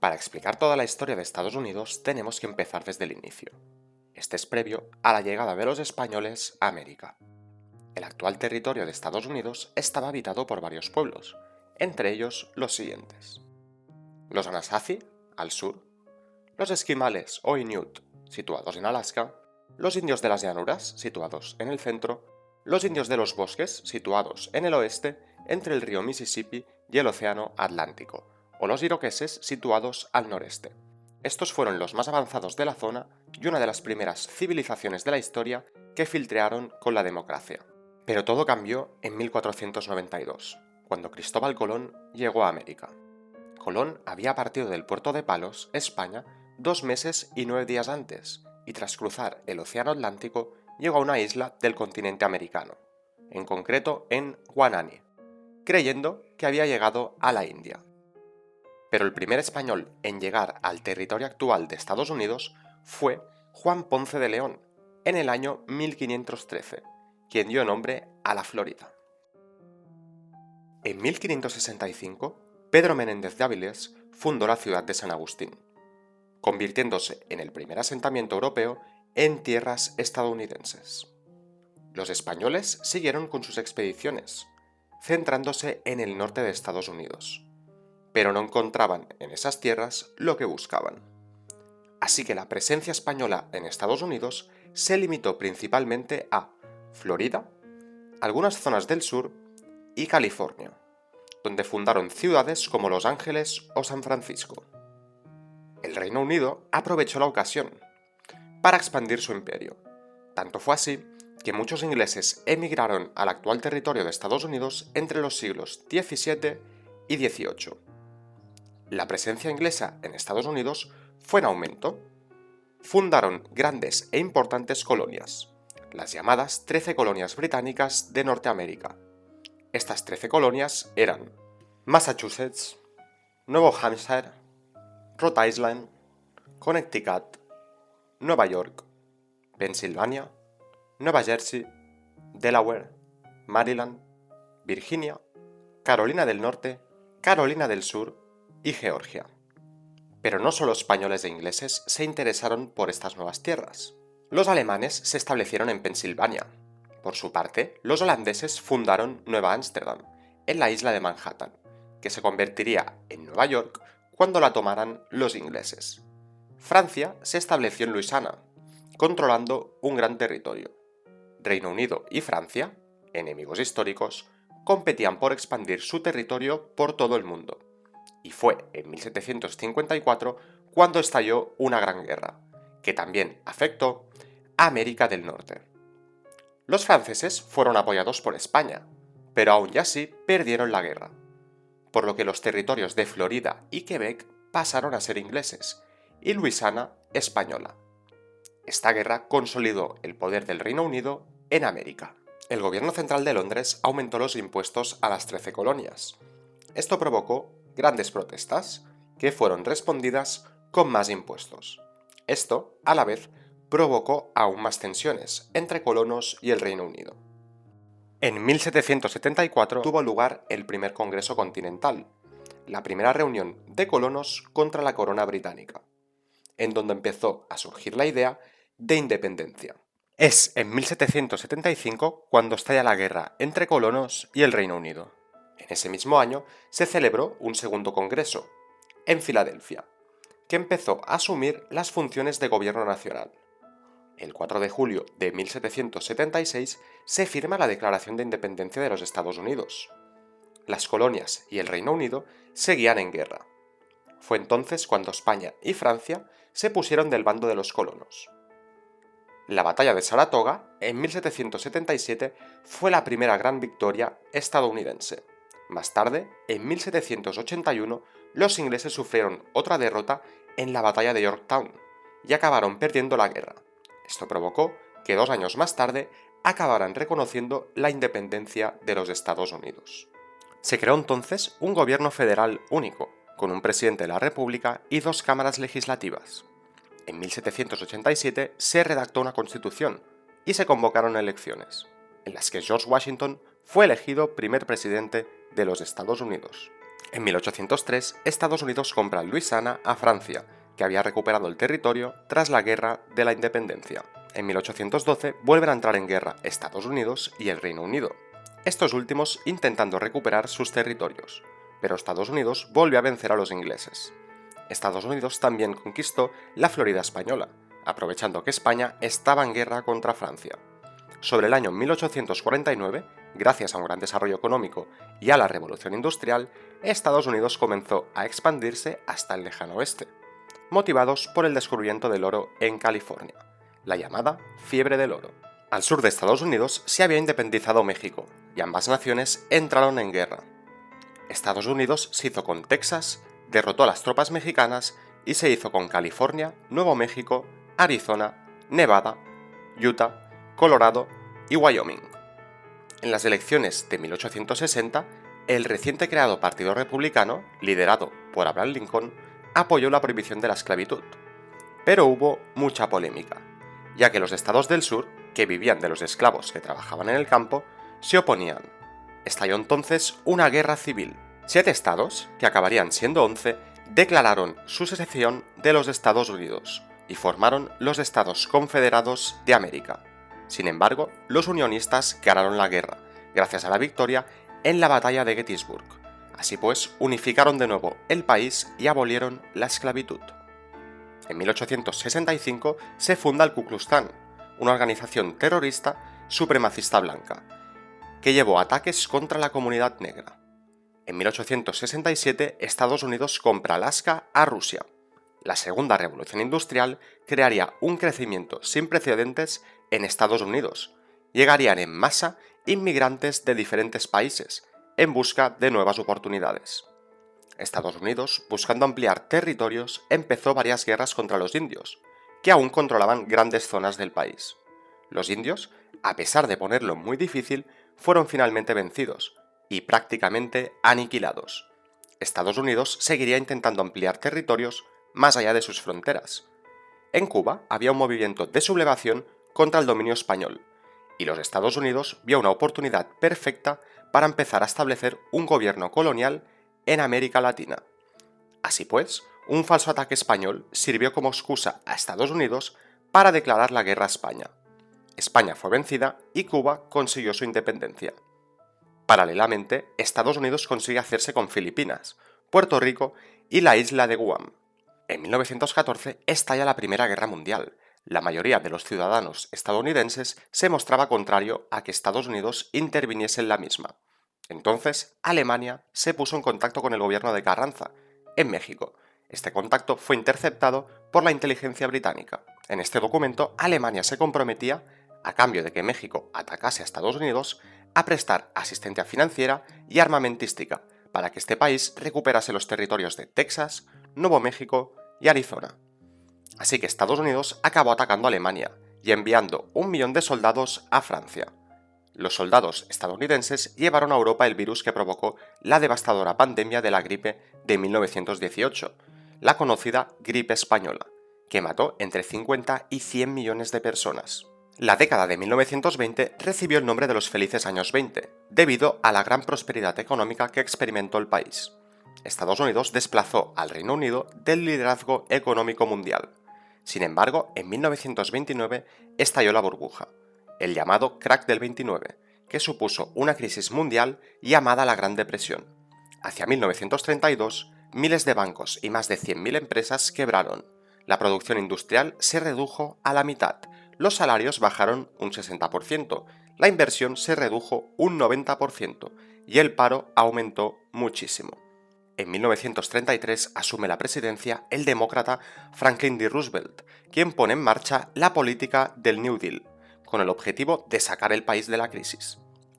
Para explicar toda la historia de Estados Unidos tenemos que empezar desde el inicio. Este es previo a la llegada de los españoles a América. El actual territorio de Estados Unidos estaba habitado por varios pueblos, entre ellos los siguientes: los Anasazi, al sur; los esquimales o Inuit, situados en Alaska; los indios de las llanuras, situados en el centro; los indios de los bosques, situados en el oeste, entre el río Mississippi y el océano Atlántico; o los iroqueses, situados al noreste. Estos fueron los más avanzados de la zona y una de las primeras civilizaciones de la historia que filtrearon con la democracia. Pero todo cambió en 1492, cuando Cristóbal Colón llegó a América. Colón había partido del puerto de Palos, España, 2 meses y 9 días antes, y tras cruzar el océano Atlántico llegó a una isla del continente americano, en concreto en Guanani, creyendo que había llegado a la India. Pero el primer español en llegar al territorio actual de Estados Unidos fue Juan Ponce de León, en el año 1513, quien dio nombre a la Florida. En 1565, Pedro Menéndez de Avilés fundó la ciudad de San Agustín, convirtiéndose en el primer asentamiento europeo en tierras estadounidenses. Los españoles siguieron con sus expediciones, centrándose en el norte de Estados Unidos, pero no encontraban en esas tierras lo que buscaban. Así que la presencia española en Estados Unidos se limitó principalmente a Florida, algunas zonas del sur y California, donde fundaron ciudades como Los Ángeles o San Francisco. El Reino Unido aprovechó la ocasión para expandir su imperio. Tanto fue así que muchos ingleses emigraron al actual territorio de Estados Unidos entre los siglos XVII y XVIII. La presencia inglesa en Estados Unidos fue en aumento. Fundaron grandes e importantes colonias, las llamadas 13 colonias británicas de Norteamérica. Estas 13 colonias eran Massachusetts, Nuevo Hampshire, Rhode Island, Connecticut, Nueva York, Pensilvania, Nueva Jersey, Delaware, Maryland, Virginia, Carolina del Norte, Carolina del Sur y Georgia. Pero no solo españoles e ingleses se interesaron por estas nuevas tierras. Los alemanes se establecieron en Pensilvania. Por su parte, los holandeses fundaron Nueva Ámsterdam, en la isla de Manhattan, que se convertiría en Nueva York cuando la tomaran los ingleses. Francia se estableció en Luisiana, controlando un gran territorio. Reino Unido y Francia, enemigos históricos, competían por expandir su territorio por todo el mundo. Y fue en 1754 cuando estalló una gran guerra, que también afectó a América del Norte. Los franceses fueron apoyados por España, pero aún y así perdieron la guerra, por lo que los territorios de Florida y Quebec pasaron a ser ingleses y Luisiana española. Esta guerra consolidó el poder del Reino Unido en América. El gobierno central de Londres aumentó los impuestos a las 13 colonias. Esto provocó grandes protestas, que fueron respondidas con más impuestos. Esto, a la vez, provocó aún más tensiones entre colonos y el Reino Unido. En 1774 tuvo lugar el primer Congreso Continental, la primera reunión de colonos contra la corona británica, en donde empezó a surgir la idea de independencia. Es en 1775 cuando estalla la guerra entre colonos y el Reino Unido. En ese mismo año se celebró un segundo congreso, en Filadelfia, que empezó a asumir las funciones de gobierno nacional. El 4 de julio de 1776 se firma la Declaración de Independencia de los Estados Unidos. Las colonias y el Reino Unido seguían en guerra. Fue entonces cuando España y Francia se pusieron del bando de los colonos. La batalla de Saratoga, en 1777, fue la primera gran victoria estadounidense. Más tarde, en 1781, los ingleses sufrieron otra derrota en la batalla de Yorktown y acabaron perdiendo la guerra. Esto provocó que 2 años más tarde acabaran reconociendo la independencia de los Estados Unidos. Se creó entonces un gobierno federal único, con un presidente de la República y 2 cámaras legislativas. En 1787 se redactó una constitución y se convocaron elecciones, en las que George Washington fue elegido primer presidente de los Estados Unidos. En 1803, Estados Unidos compra Luisiana a Francia, que había recuperado el territorio tras la Guerra de la Independencia. En 1812 vuelven a entrar en guerra Estados Unidos y el Reino Unido, estos últimos intentando recuperar sus territorios, pero Estados Unidos volvió a vencer a los ingleses. Estados Unidos también conquistó la Florida española, aprovechando que España estaba en guerra contra Francia. Sobre el año 1849, gracias a un gran desarrollo económico y a la revolución industrial, Estados Unidos comenzó a expandirse hasta el lejano oeste, motivados por el descubrimiento del oro en California, la llamada fiebre del oro. Al sur de Estados Unidos se había independizado México, y ambas naciones entraron en guerra. Estados Unidos se hizo con Texas, derrotó a las tropas mexicanas y se hizo con California, Nuevo México, Arizona, Nevada, Utah, Colorado y Wyoming. En las elecciones de 1860, el reciente creado Partido Republicano, liderado por Abraham Lincoln, apoyó la prohibición de la esclavitud. Pero hubo mucha polémica, ya que los estados del sur, que vivían de los esclavos que trabajaban en el campo, se oponían. Estalló entonces una guerra civil. 7 estados, que acabarían siendo 11, declararon su secesión de los Estados Unidos y formaron los Estados Confederados de América. Sin embargo, los unionistas ganaron la guerra, gracias a la victoria en la batalla de Gettysburg. Así pues, unificaron de nuevo el país y abolieron la esclavitud. En 1865 se funda el Ku Klux Klan, una organización terrorista supremacista blanca, que llevó ataques contra la comunidad negra. En 1867, Estados Unidos compra Alaska a Rusia. La segunda revolución industrial crearía un crecimiento sin precedentes en Estados Unidos. Llegarían en masa inmigrantes de diferentes países, en busca de nuevas oportunidades. Estados Unidos, buscando ampliar territorios, empezó varias guerras contra los indios, que aún controlaban grandes zonas del país. Los indios, a pesar de ponerlo muy difícil, fueron finalmente vencidos y prácticamente aniquilados. Estados Unidos seguiría intentando ampliar territorios más allá de sus fronteras. En Cuba había un movimiento de sublevación contra el dominio español, y los Estados Unidos vio una oportunidad perfecta para empezar a establecer un gobierno colonial en América Latina. Así pues, un falso ataque español sirvió como excusa a Estados Unidos para declarar la guerra a España. España fue vencida y Cuba consiguió su independencia. Paralelamente, Estados Unidos consigue hacerse con Filipinas, Puerto Rico y la isla de Guam. En 1914 estalla la Primera Guerra Mundial. La mayoría de los ciudadanos estadounidenses se mostraba contrario a que Estados Unidos interviniese en la misma. Entonces, Alemania se puso en contacto con el gobierno de Carranza, en México. Este contacto fue interceptado por la inteligencia británica. En este documento, Alemania se comprometía, a cambio de que México atacase a Estados Unidos, a prestar asistencia financiera y armamentística para que este país recuperase los territorios de Texas, Nuevo México y Arizona. Así que Estados Unidos acabó atacando a Alemania y enviando 1 millón de soldados a Francia. Los soldados estadounidenses llevaron a Europa el virus que provocó la devastadora pandemia de la gripe de 1918, la conocida gripe española, que mató entre 50 y 100 millones de personas. La década de 1920 recibió el nombre de los felices años 20, debido a la gran prosperidad económica que experimentó el país. Estados Unidos desplazó al Reino Unido del liderazgo económico mundial. Sin embargo, en 1929 estalló la burbuja, el llamado crack del 29, que supuso una crisis mundial llamada la Gran Depresión. Hacia 1932, miles de bancos y más de 100.000 empresas quebraron. La producción industrial se redujo a la mitad, los salarios bajaron un 60%, la inversión se redujo un 90% y el paro aumentó muchísimo. En 1933 asume la presidencia el demócrata Franklin D. Roosevelt, quien pone en marcha la política del New Deal, con el objetivo de sacar el país de la crisis.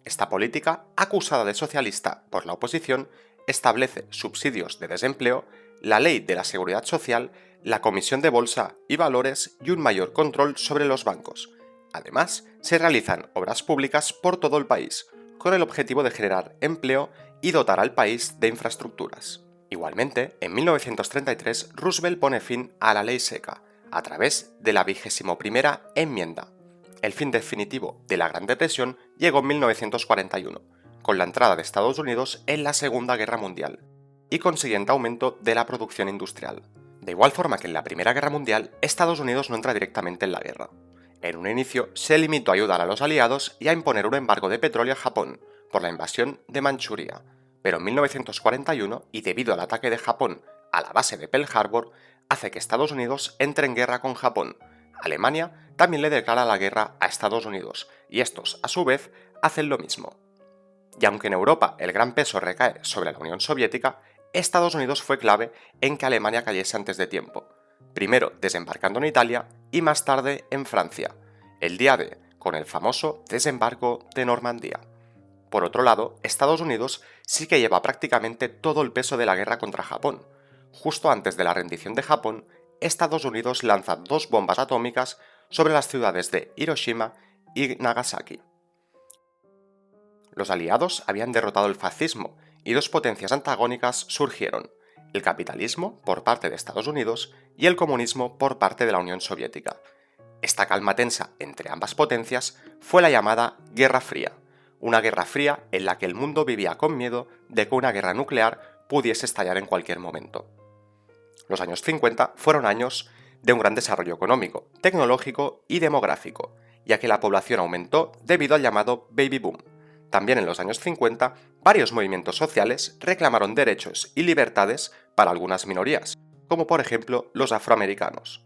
Esta política, acusada de socialista por la oposición, establece subsidios de desempleo, la ley de la seguridad social, la Comisión de Bolsa y Valores y un mayor control sobre los bancos. Además, se realizan obras públicas por todo el país, con el objetivo de generar empleo y dotar al país de infraestructuras. Igualmente, en 1933, Roosevelt pone fin a la ley seca, a través de la 21ª enmienda. El fin definitivo de la Gran Depresión llegó en 1941, con la entrada de Estados Unidos en la Segunda Guerra Mundial. y consiguiente aumento de la producción industrial. De igual forma que en la Primera Guerra Mundial, Estados Unidos no entra directamente en la guerra. En un inicio se limitó a ayudar a los aliados y a imponer un embargo de petróleo a Japón por la invasión de Manchuria, pero en 1941, y debido al ataque de Japón a la base de Pearl Harbor, hace que Estados Unidos entre en guerra con Japón. Alemania también le declara la guerra a Estados Unidos, y estos, a su vez, hacen lo mismo. Y aunque en Europa el gran peso recae sobre la Unión Soviética, Estados Unidos fue clave en que Alemania cayese antes de tiempo, primero desembarcando en Italia y más tarde en Francia, el día D, con el famoso desembarco de Normandía. Por otro lado, Estados Unidos sí que lleva prácticamente todo el peso de la guerra contra Japón. Justo antes de la rendición de Japón, Estados Unidos lanza 2 bombas atómicas sobre las ciudades de Hiroshima y Nagasaki. Los aliados habían derrotado el fascismo y 2 potencias antagónicas surgieron: el capitalismo por parte de Estados Unidos y el comunismo por parte de la Unión Soviética. Esta calma tensa entre ambas potencias fue la llamada Guerra Fría, una guerra fría en la que el mundo vivía con miedo de que una guerra nuclear pudiese estallar en cualquier momento. Los años 50 fueron años de un gran desarrollo económico, tecnológico y demográfico, ya que la población aumentó debido al llamado baby boom. También en los años 50, varios movimientos sociales reclamaron derechos y libertades para algunas minorías, como por ejemplo los afroamericanos.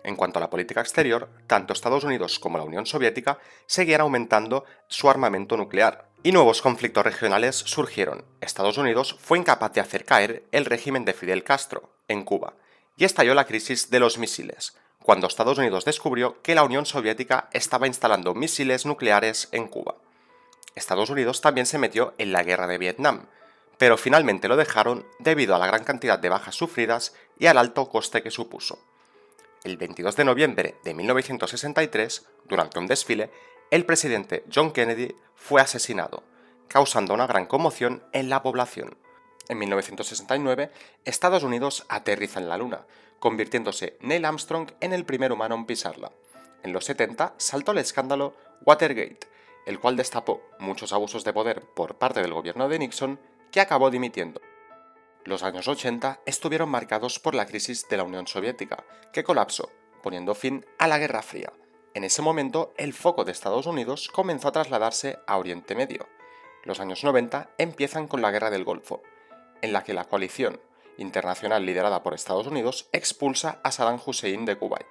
En cuanto a la política exterior, tanto Estados Unidos como la Unión Soviética seguían aumentando su armamento nuclear, y nuevos conflictos regionales surgieron. Estados Unidos fue incapaz de hacer caer el régimen de Fidel Castro en Cuba, y estalló la crisis de los misiles, cuando Estados Unidos descubrió que la Unión Soviética estaba instalando misiles nucleares en Cuba. Estados Unidos también se metió en la guerra de Vietnam, pero finalmente lo dejaron debido a la gran cantidad de bajas sufridas y al alto coste que supuso. El 22 de noviembre de 1963, durante un desfile, el presidente John Kennedy fue asesinado, causando una gran conmoción en la población. En 1969, Estados Unidos aterriza en la Luna, convirtiéndose Neil Armstrong en el primer humano en pisarla. En los 70 saltó el escándalo Watergate, el cual destapó muchos abusos de poder por parte del gobierno de Nixon, que acabó dimitiendo. Los años 80 estuvieron marcados por la crisis de la Unión Soviética, que colapsó, poniendo fin a la Guerra Fría. En ese momento, el foco de Estados Unidos comenzó a trasladarse a Oriente Medio. Los años 90 empiezan con la Guerra del Golfo, en la que la coalición internacional liderada por Estados Unidos expulsa a Saddam Hussein de Kuwait.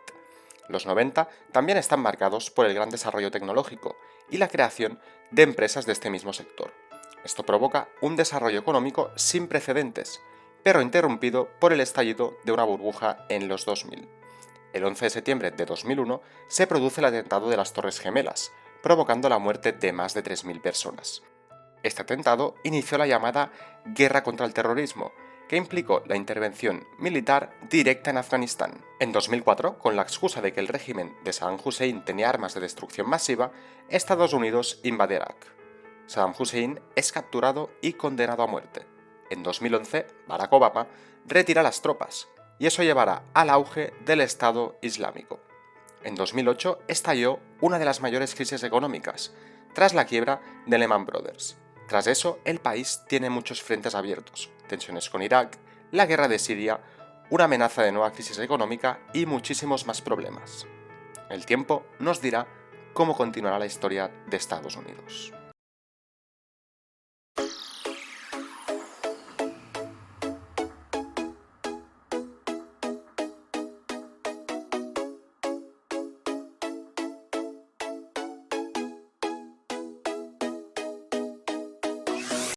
Los 90 también están marcados por el gran desarrollo tecnológico y la creación de empresas de este mismo sector. Esto provoca un desarrollo económico sin precedentes, pero interrumpido por el estallido de una burbuja en los 2000. El 11 de septiembre de 2001 se produce el atentado de las Torres Gemelas, provocando la muerte de más de 3.000 personas. Este atentado inició la llamada Guerra contra el Terrorismo, que implicó la intervención militar directa en Afganistán. En 2004, con la excusa de que el régimen de Saddam Hussein tenía armas de destrucción masiva, Estados Unidos invade Irak. Saddam Hussein es capturado y condenado a muerte. En 2011, Barack Obama retira las tropas, y eso llevará al auge del Estado Islámico. En 2008 estalló una de las mayores crisis económicas, tras la quiebra de Lehman Brothers. Tras eso, el país tiene muchos frentes abiertos: tensiones con Irak, la guerra de Siria, una amenaza de nueva crisis económica y muchísimos más problemas. El tiempo nos dirá cómo continuará la historia de Estados Unidos.